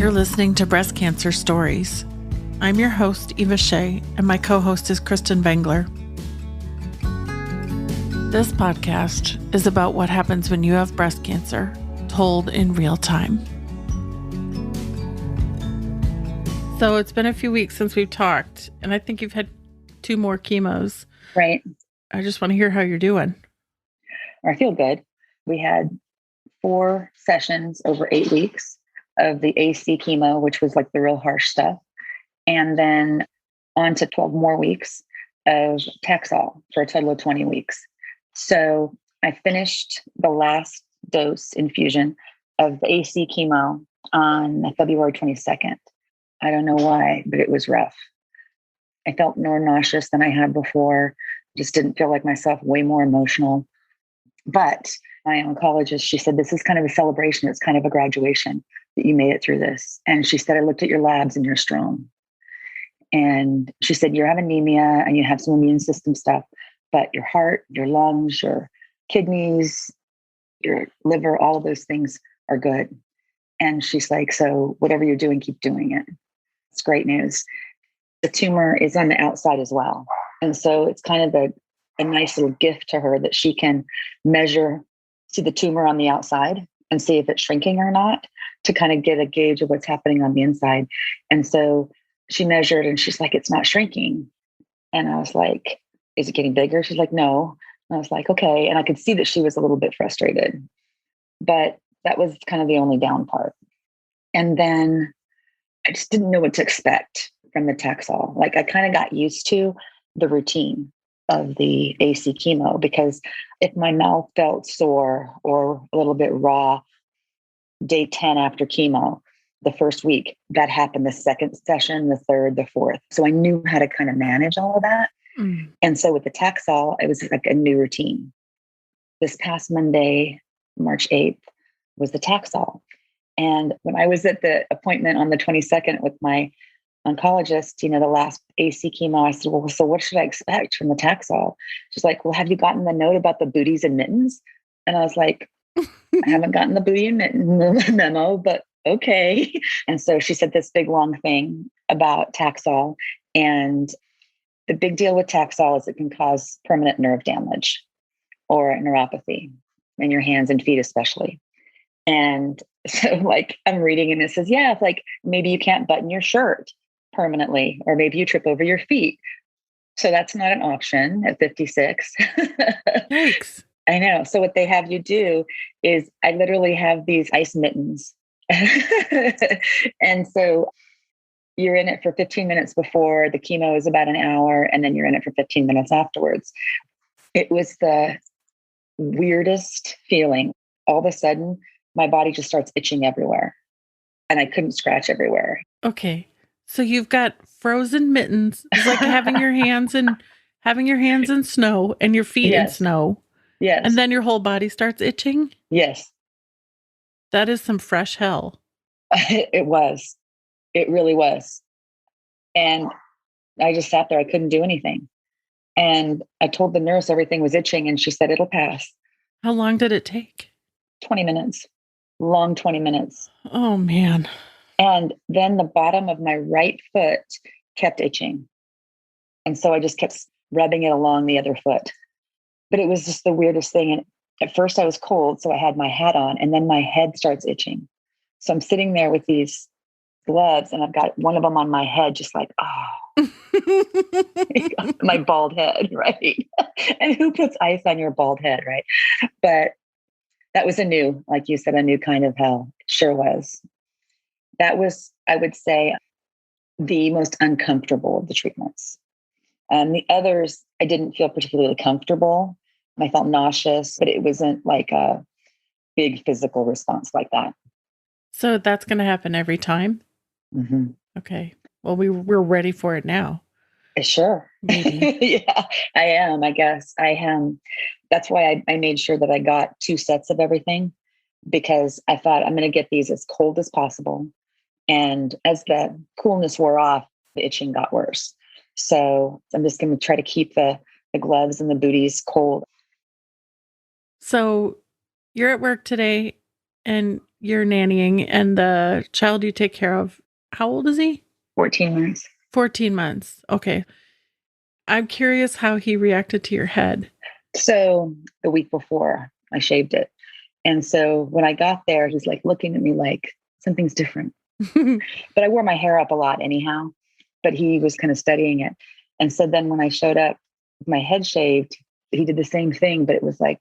You're listening to Breast Cancer Stories. I'm your host, Eva Shea, and my co-host is Kristen Bengler. This podcast is about what happens when you have breast cancer, told in real time. So it's been a few weeks since we've talked, and I think you've had 2 more chemos. Right. I just want to hear how you're doing. I feel good. We had 4 sessions over 8 weeks of the AC chemo, which was like the real harsh stuff. And then on to 12 more weeks of Taxol for a total of 20 weeks. So I finished the last dose infusion of the AC chemo on February 22nd. I don't know why, but it was rough. I felt more nauseous than I had before. Just didn't feel like myself, way more emotional. But my oncologist, she said, this is kind of a celebration. It's kind of a graduation that you made it through this. And she said, I looked at your labs and you're strong. And she said, you have anemia and you have some immune system stuff, but your heart, your lungs, your kidneys, your liver, all of those things are good. And she's like, so whatever you're doing, keep doing it. It's great news. The tumor is on the outside as well. And so it's kind of a nice little gift to her that she can see the tumor on the outside and see if it's shrinking or not, to kind of get a gauge of what's happening on the inside. And so she measured and she's like, it's not shrinking. And I was like, is it getting bigger? She's like, no. And I was like, okay. And I could see that she was a little bit frustrated, but that was kind of the only down part. And then I just didn't know what to expect from the Taxol. Like, I kind of got used to the routine of the AC chemo, because if my mouth felt sore or a little bit raw, day 10 after chemo, the first week, that happened the second session, the third, the fourth. So I knew how to kind of manage all of that. And so with the Taxol, it was like a new routine. This past Monday, March 8th, was the Taxol. And when I was at the appointment on the 22nd with my oncologist, the last AC chemo, I said, well, so what should I expect from the Taxol? She's like, well, have you gotten the note about the booties and mittens? And I was like, I haven't gotten the booty and mitten memo, but okay. And so she said this big, long thing about Taxol. And the big deal with Taxol is it can cause permanent nerve damage or neuropathy in your hands and feet, especially. And so I'm reading and it says, yeah, it's like maybe you can't button your shirt permanently, or maybe you trip over your feet. So that's not an option at 56. Thanks. I know. So what they have you do is I literally have these ice mittens. And so you're in it for 15 minutes before the chemo is about an hour, and then you're in it for 15 minutes afterwards. It was the weirdest feeling. All of a sudden, my body just starts itching everywhere, and I couldn't scratch everywhere. Okay. So you've got frozen mittens. It's like having your hands in snow and your feet in snow. Yes. And then your whole body starts itching? Yes. That is some fresh hell. It was. It really was. And I just sat there. I couldn't do anything. And I told the nurse everything was itching, and she said, it'll pass. How long did it take? 20 minutes. Long 20 minutes. Oh, man. And then the bottom of my right foot kept itching. And so I just kept rubbing it along the other foot. But it was just the weirdest thing. And at first I was cold, so I had my hat on, and then my head starts itching. So I'm sitting there with these gloves, and I've got one of them on my head, just like, my bald head, right? And who puts ice on your bald head, right? But that was like you said, a new kind of hell. It sure was. That was, I would say, the most uncomfortable of the treatments. The others, I didn't feel particularly comfortable. I felt nauseous, but it wasn't like a big physical response like that. So that's going to happen every time? Mm-hmm. Okay. Well, we're ready for it now. Sure. Maybe. Yeah, I am, I guess. I am. That's why I made sure that I got 2 sets of everything, because I thought I'm going to get these as cold as possible. And as the coolness wore off, the itching got worse. So I'm just going to try to keep the gloves and the booties cold. So you're at work today and you're nannying and the child you take care of, how old is he? 14 months. 14 months. Okay. I'm curious how he reacted to your head. So the week before, I shaved it. And so when I got there, he's like looking at me like something's different. But I wore my hair up a lot anyhow, but he was kind of studying it. And so then when I showed up with my head shaved, he did the same thing, but it was like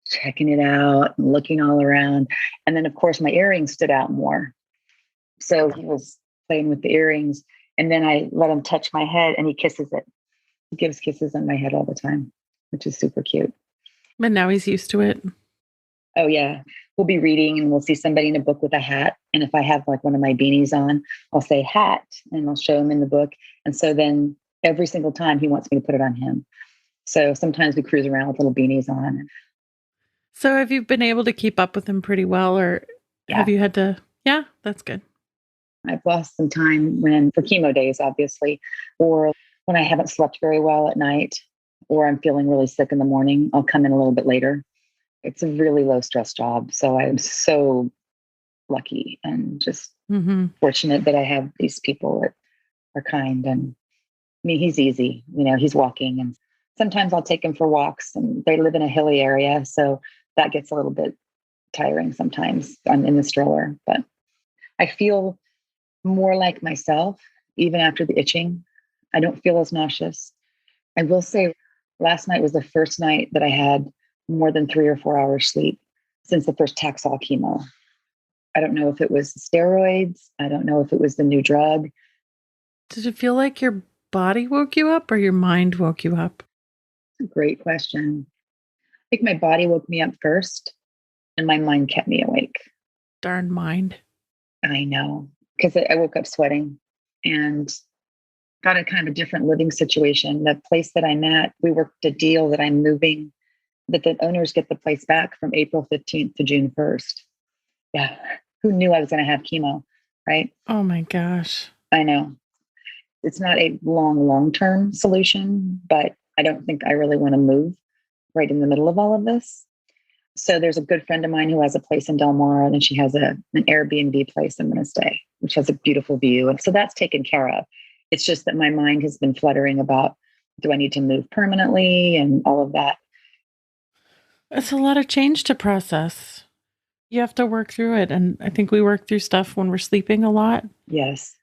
checking it out and looking all around. And then, of course, my earrings stood out more. So he was playing with the earrings. And then I let him touch my head and he kisses it. He gives kisses on my head all the time, which is super cute. But now he's used to it. Oh, yeah. We'll be reading and we'll see somebody in a book with a hat. And if I have like one of my beanies on, I'll say hat and I'll show him in the book. And so then every single time he wants me to put it on him. So sometimes we cruise around with little beanies on. So have you been able to keep up with him pretty well, or have Yeah. you had to? Yeah, that's good. I've lost some time when for chemo days, obviously, or when I haven't slept very well at night, or I'm feeling really sick in the morning, I'll come in a little bit later. It's a really low stress job. So I'm so lucky and just fortunate that I have these people that are kind. And I mean, he's easy, he's walking and sometimes I'll take him for walks and they live in a hilly area. So that gets a little bit tiring sometimes. I'm in the stroller, but I feel more like myself, even after the itching. I don't feel as nauseous. I will say last night was the first night that I had more than 3 or 4 hours sleep since the first Taxol chemo. I don't know if it was steroids. I don't know if it was the new drug. Did it feel like your body woke you up or your mind woke you up? Great question. I think my body woke me up first and my mind kept me awake. Darn mind. I know, because I woke up sweating and got a kind of a different living situation. The place that I'm at, we worked a deal that I'm moving, that the owners get the place back from April 15th to June 1st. Yeah. Who knew I was going to have chemo, right? Oh my gosh. I know. It's not a long-term solution, but I don't think I really want to move right in the middle of all of this. So there's a good friend of mine who has a place in Del Mar, and then she has an Airbnb place I'm going to stay, which has a beautiful view. And so that's taken care of. It's just that my mind has been fluttering about, do I need to move permanently and all of that? It's a lot of change to process. You have to work through it. And I think we work through stuff when we're sleeping a lot. Yes.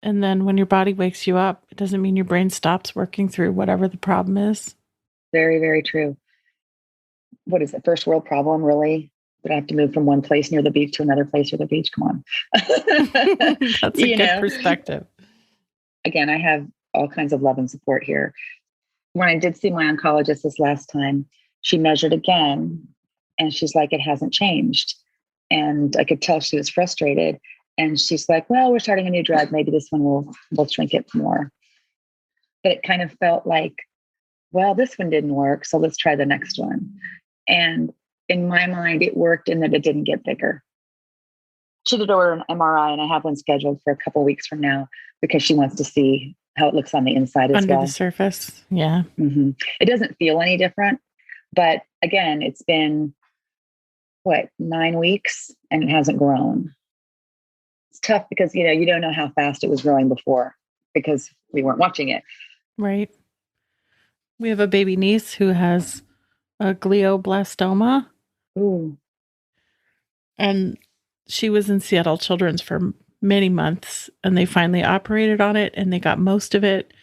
And then when your body wakes you up, it doesn't mean your brain stops working through whatever the problem is. Very, very true. What is it? First world problem, really? That I have to move from one place near the beach to another place near the beach? Come on. That's a good perspective. Again, I have all kinds of love and support here. When I did see my oncologist this last time, she measured again and she's like, it hasn't changed. And I could tell she was frustrated. And she's like, well, we're starting a new drug. Maybe this one will shrink it more. But it kind of felt like, well, this one didn't work, so let's try the next one. And in my mind, it worked in that it didn't get bigger. She did order an MRI, and I have one scheduled for a couple of weeks from now because she wants to see how it looks on the inside as well. Under the surface. Yeah. Mm-hmm. It doesn't feel any different. But again, it's been, 9 weeks and it hasn't grown. It's tough because, you don't know how fast it was growing before because we weren't watching it. Right. We have a baby niece who has a glioblastoma. Ooh. And she was in Seattle Children's for many months and they finally operated on it and they got most of it.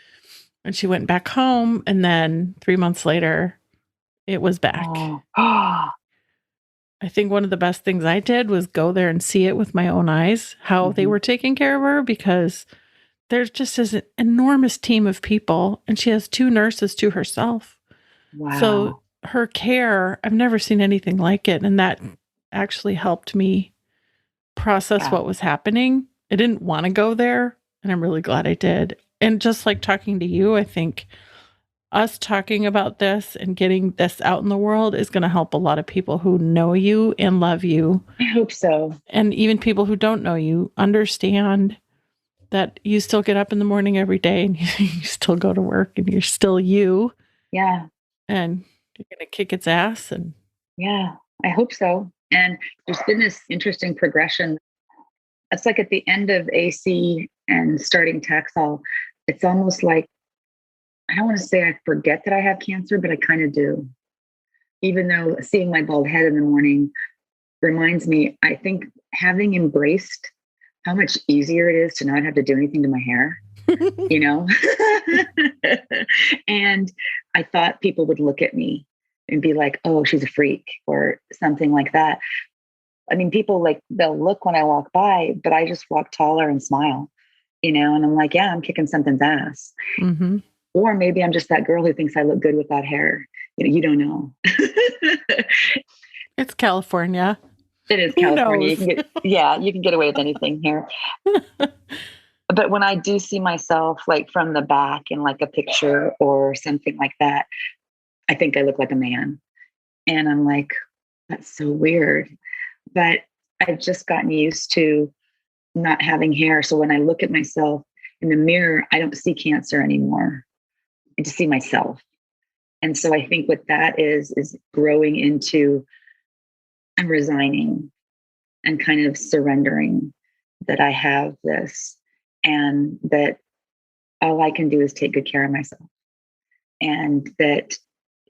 And she went back home and then 3 months later, it was back. Oh. I think one of the best things I did was go there and see it with my own eyes, how they were taking care of her, because there's just this enormous team of people and she has 2 nurses to herself. Wow. So her care, I've never seen anything like it. And that actually helped me process what was happening. I didn't want to go there and I'm really glad I did. And just like talking to you, I think us talking about this and getting this out in the world is going to help a lot of people who know you and love you. I hope so. And even people who don't know you understand that you still get up in the morning every day and you still go to work and you're still you. Yeah. And you're going to kick its ass. And yeah, I hope so. And there's been this interesting progression. It's like at the end of AC and starting Taxol, it's almost like, I don't want to say I forget that I have cancer, but I kind of do. Even though seeing my bald head in the morning reminds me, I think having embraced how much easier it is to not have to do anything to my hair, you know? And I thought people would look at me and be like, oh, she's a freak or something like that. I mean, people like, they'll look when I walk by, but I just walk taller and smile, you know? And I'm like, yeah, I'm kicking something's ass. Mm-hmm. Or maybe I'm just that girl who thinks I look good with that hair. You know, you don't know. It's California. It is Who California. knows? You can get away with anything here. But when I do see myself like from the back in like a picture or something like that, I think I look like a man. And I'm like, that's so weird. But I've just gotten used to not having hair. So when I look at myself in the mirror, I don't see cancer anymore. I just see myself. And so I think what that is growing into, I'm resigning and kind of surrendering that I have this and that all I can do is take good care of myself and that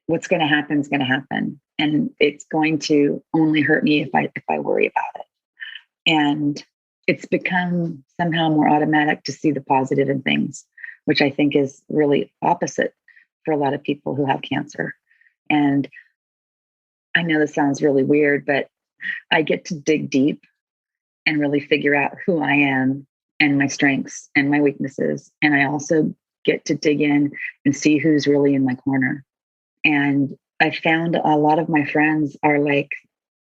what's going to happen is going to happen. And it's going to only hurt me if I worry about it. And it's become somehow more automatic to see the positive in things, which I think is really opposite for a lot of people who have cancer. And I know this sounds really weird, but I get to dig deep and really figure out who I am and my strengths and my weaknesses. And I also get to dig in and see who's really in my corner. And I found a lot of my friends are like,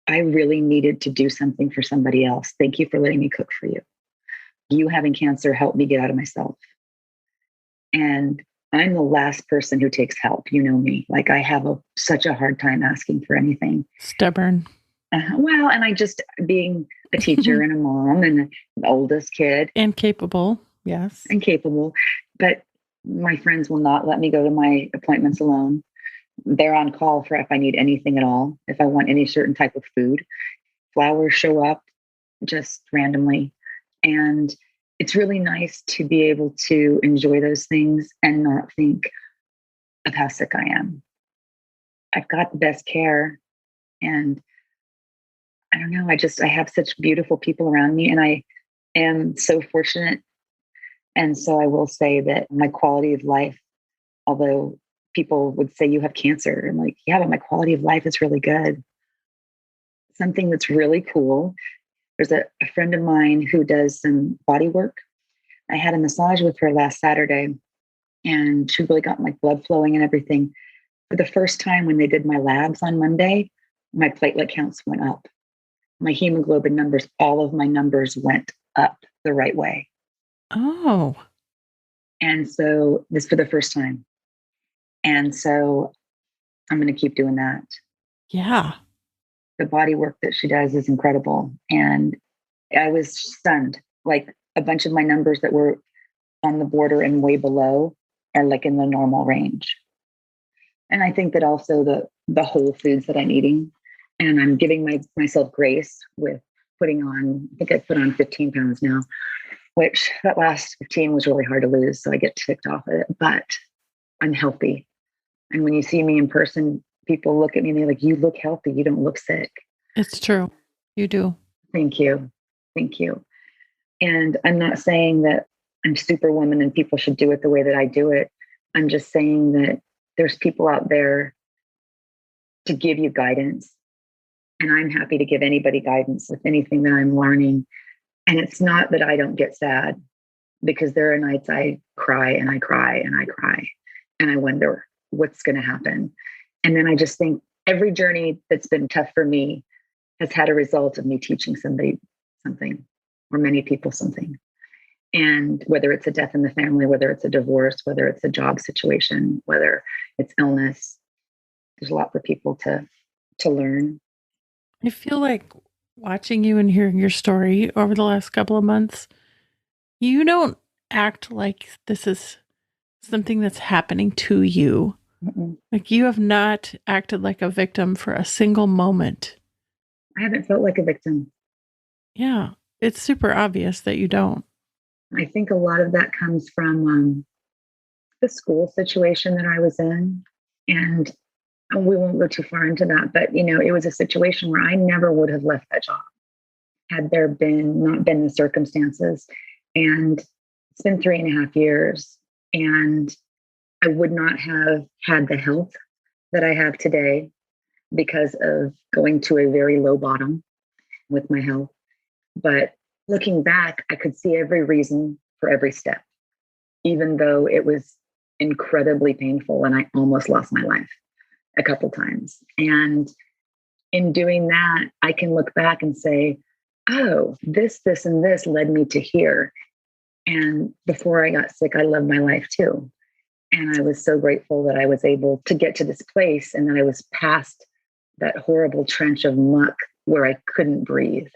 I really needed to do something for somebody else. Thank you for letting me cook for you. You having cancer helped me get out of myself. And I'm the last person who takes help. You know me. Like I have such a hard time asking for anything. Stubborn. Well, and I just being a teacher and a mom and the oldest kid. And capable. Yes. And capable. But my friends will not let me go to my appointments alone. They're on call for if I need anything at all, if I want any certain type of food. Flowers show up just randomly. And it's really nice to be able to enjoy those things and not think of how sick I am. I've got the best care. And I don't know, I have such beautiful people around me and I am so fortunate. And so I will say that my quality of life, although people would say you have cancer, I'm like, yeah, but my quality of life is really good. Something that's really cool. There's a friend of mine who does some body work. I had a massage with her last Saturday and she really got my blood flowing and everything. For the first time when they did my labs on Monday, my platelet counts went up. My hemoglobin numbers, all of my numbers went up the right way. Oh. And so this for the first time. And so I'm going to keep doing that. Yeah. The body work that she does is incredible. And I was stunned. Like a bunch of my numbers that were on the border and way below are like in the normal range. And I think that also the whole foods that I'm eating, and I'm giving myself grace with putting on, I think I put on 15 pounds now, which that last 15 was really hard to lose. So I get ticked off of it, but I'm healthy. And when you see me in person, people look at me and they're like, you look healthy. You don't look sick. It's true. You do. Thank you. Thank you. And I'm not saying that I'm superwoman and people should do it the way that I do it. I'm just saying that there's people out there to give you guidance. And I'm happy to give anybody guidance with anything that I'm learning. And it's not that I don't get sad, because there are nights I cry and I cry and I cry. And I wonder what's going to happen. And then I just think every journey that's been tough for me has had a result of me teaching somebody something or many people something. And whether it's a death in the family, whether it's a divorce, whether it's a job situation, whether it's illness, there's a lot for people to learn. I feel like watching you and hearing your story over the last couple of months, you don't act like this is something that's happening to you. Mm-mm. Like you have not acted like a victim for a single moment. I haven't felt like a victim. Yeah. It's super obvious that you don't. I think a lot of that comes from the school situation that I was in. And we won't go too far into that, but it was a situation where I never would have left that job had there not been the circumstances. And it's been 3.5 years, and I would not have had the health that I have today because of going to a very low bottom with my health. But looking back, I could see every reason for every step, even though it was incredibly painful and I almost lost my life a couple times. And in doing that, I can look back and say, oh, this, and this led me to here. And before I got sick, I loved my life too. And I was so grateful that I was able to get to this place and that I was past that horrible trench of muck where I couldn't breathe.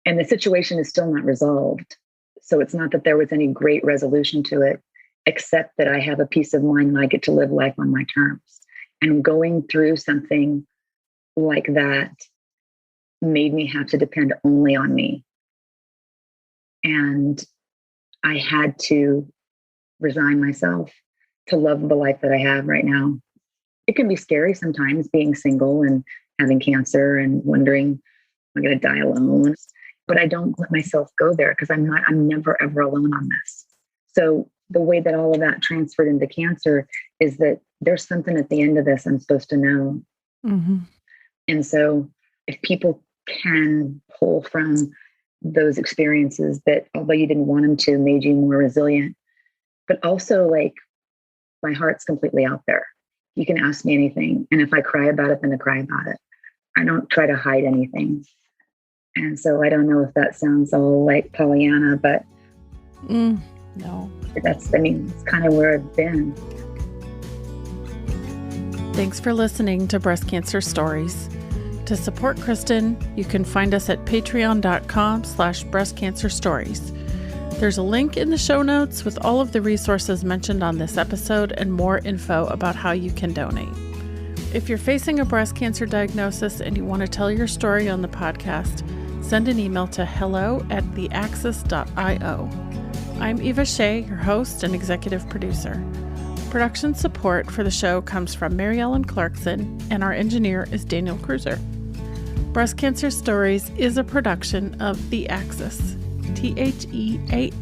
And the situation is still not resolved. So it's not that there was any great resolution to it, except that I have a peace of mind and I get to live life on my terms. And going through something like that made me have to depend only on me. And I had to resign myself to love the life that I have right now. It can be scary sometimes being single and having cancer and wondering, am I going to die alone? But I don't let myself go there because I'm never, ever alone on this. So the way that all of that transferred into cancer is that there's something at the end of this I'm supposed to know. Mm-hmm. And so if people can pull from those experiences that, although you didn't want them to, made you more resilient, but also like my heart's completely out there. You can ask me anything. And if I cry about it, then I cry about it. I don't try to hide anything. And so I don't know if that sounds all like Pollyanna, but no. It's kind of where I've been. Thanks for listening to Breast Cancer Stories. To support Kristen, you can find us at patreon.com/breastcancerstories. There's a link in the show notes with all of the resources mentioned on this episode and more info about how you can donate. If you're facing a breast cancer diagnosis and you want to tell your story on the podcast, send an email to hello@theaxis.io. I'm Eva Shea, your host and executive producer. Production support for the show comes from Mary Ellen Clarkson, and our engineer is Daniel Cruiser. Breast Cancer Stories is a production of The Axis, THEAXIS.io.